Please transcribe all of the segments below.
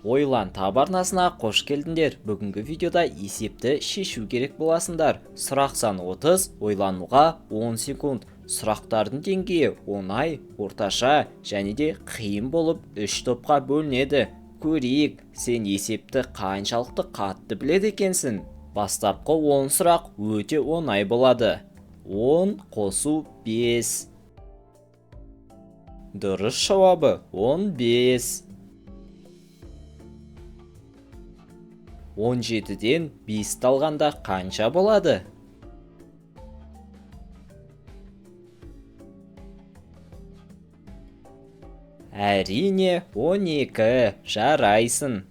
Ойлан таб арнасына қош келдіңдер. Бүгінгі видеода есепті шешу керек боласыңдар. Сұрақ саны 30, ойлануға 10 секунд. Сұрақтардың деңгейі оңай, орташа және де қиын болып 3 топқа бөлінеді. Көрейік, сен есепті қаншалықты қатты біледі екенсің. Бастапқы 10 сұрақ өте оңай болады. 10 қосу 5. Дұрыс жауабы 15. 17-ден 5 алғанда қанша болады? Әрине 12, жарайсың.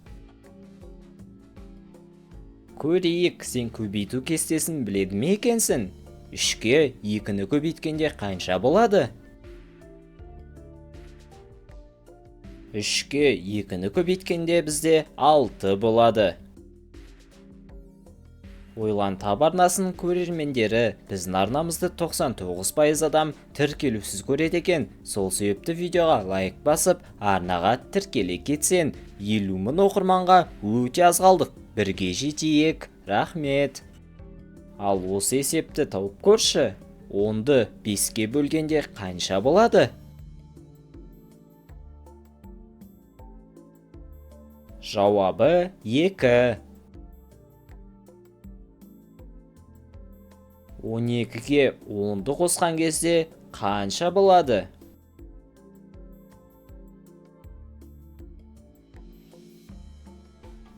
Көрейік, сен көбейту кестесін біледі ме екенсің? 3-ке 2-ні көбейткенде қанша болады? 3-ке 2-ні көбейткенде бізде 6 болады. Ойлан таб арнасының көрермендері біздің арнамызды 99% адам тіркелусіз көреді екен. Сол себепті видеоға лайк басып, арнаға тіркеле кетсен, 50 мың оқырманға өте аз қалдық. Бірге жетейік. Рахмет. Ал осы есепті тауып көрші. 10-ды 5-ке бөлгенде қанша болады? Жауабы 2. 12-ге 10-ды қосқан кезде қанша болады?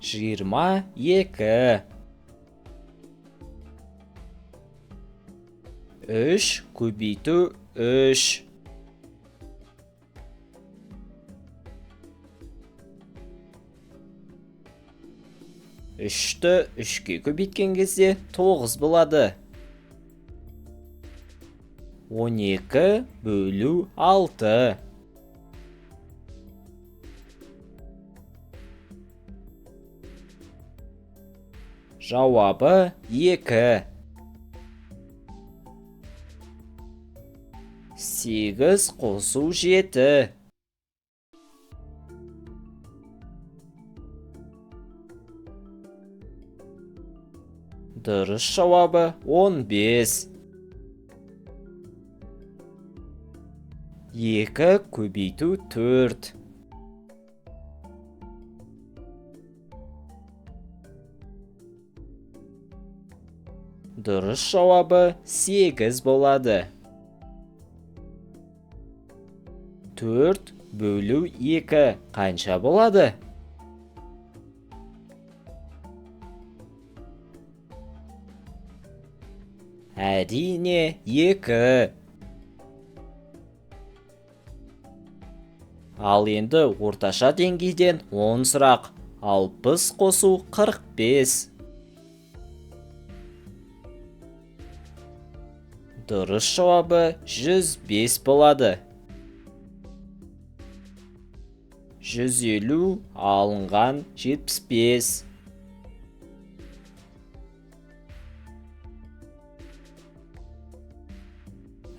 Жиырма 2. 3 көбейту 3. 3-ті 3-ке көбейткен кезде 9 болады. 12 бөлу 6. Жауабы 2. 8 қосу 7. Дұрыс жауабы 15. 2 көбейту 4. Дұрыс жауабы 8 болады. 4 бөлу 2 қанша болады? Әрине 2. Ал енді орташа деңгейден 10 сұрақ. 60 қосу 45. Дұрыс жауабы 105 болады. 150 алынған 75.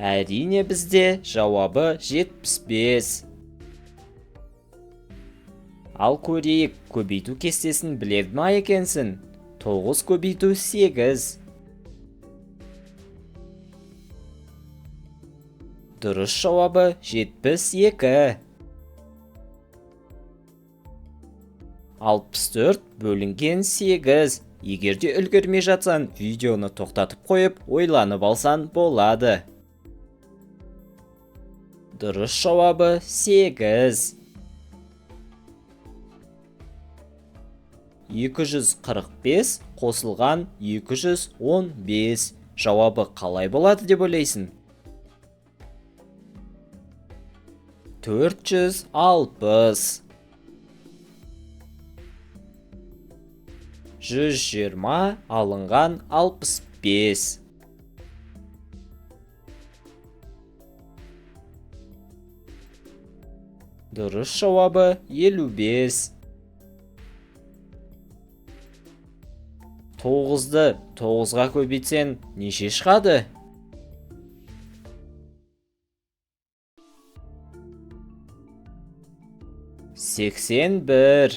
Әрине бізде жауабы 75. Ал көрейік, көбейту кестесін біледі ма екенсің? 9 көбейту 8. Дұрыс жауабы 72. 64 бөлінген 8. Егерде үлгермей жатсан, видеоны тоқтатып қойып, ойланып алсан болады. Дұрыс жауабы 8. 245 қосылған 215. Жауабы қалай болады деп ойлайсың? 460. 120 алынған 65. Дұрыс жауабы 55. 9-ды 9-ға көбейтсең неше шығады? 81.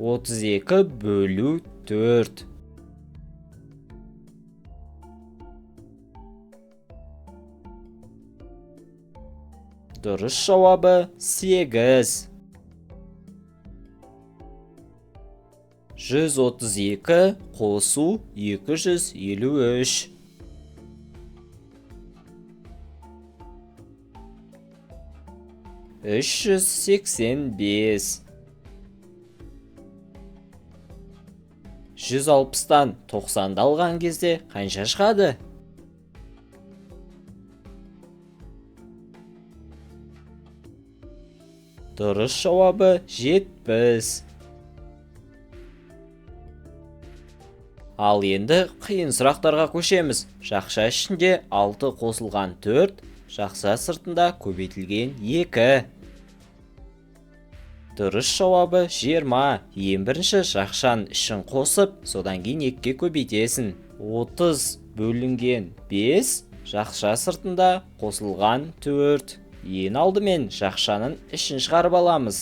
32 бөлу 4. Дұрыс жауабы 8. 132 қосу 253. 385. 160-тан 90-ды алған кезде қанша шығады? Дұрыс жауабы 70. Ал енді қиын сұрақтарға көшеміз. Жақша ішінде 6 қосылған 4, жақша сыртында көбейтілген 2. Дұрыс жауабы 20. Ең бірінші жақшаның ішін қосып, содан кейін 2-ге көбейтесің. 30 бөлінген 5, жақша сыртында қосылған 4. Ең алдымен жақшаның ішін шығарып аламыз.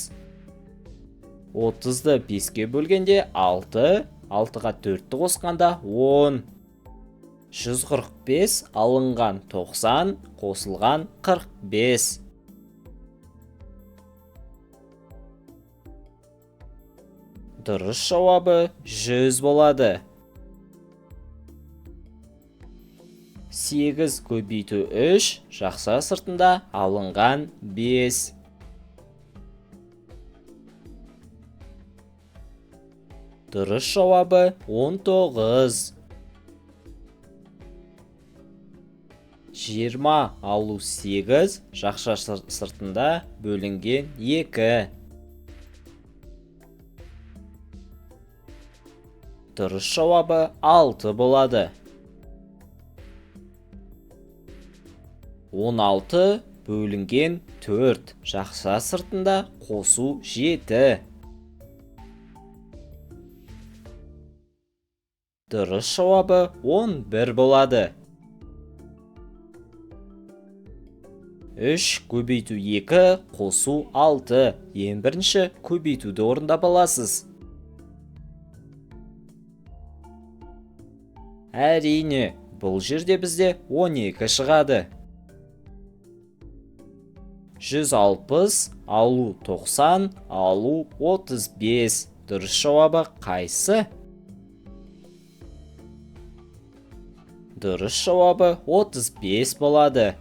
30-ды 5-ке бөлгенде 6, 6-ға 4-ті қосқанда 10. 145 алынған 90, қосылған 45. Дұрыс жауабы 100 болады. 8 көбейту 3, жақша сыртында алынған 5. Дұрыс жауабы 19. 20 алу 8, жақша сыртында бөлінген 2. Дұрыс жауабы 6 болады. 16 бөлінген 4, жақша сыртында қосу 7. Дұрыс жауабы 11 болады. 3 көбейту 2, қосу 6. Ең бірінші көбейтуді орындап аласыз. Әрине, бұл жерде бізде 12 шығады. 160 алу 90, алу 35. Дұрыс жауабы қайсы? Дұрыс жауабы 35 болады.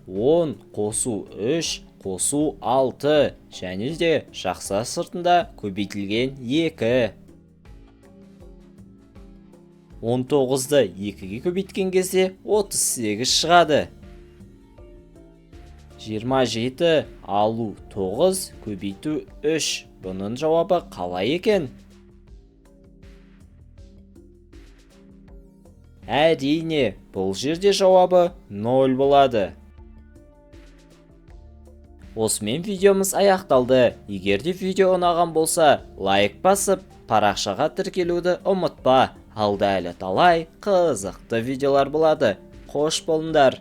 10 қосу 3, қосу 6, және де жақша сыртында көбейтілген 2. 19-ды 2-ге көбейткен кезде 38 шығады. 27 алу 9, көбейту 3. Бұның жауабы қалай екен? Әрине, бұл жерде жауабы 0 болады. Осымен видеомыз аяқталды. Егер де видео ұнаған болса, лайк басып, парақшаға тіркелуді ұмытпа. Алда әлі талай қызықты видеолар болады. Қош болыңдар.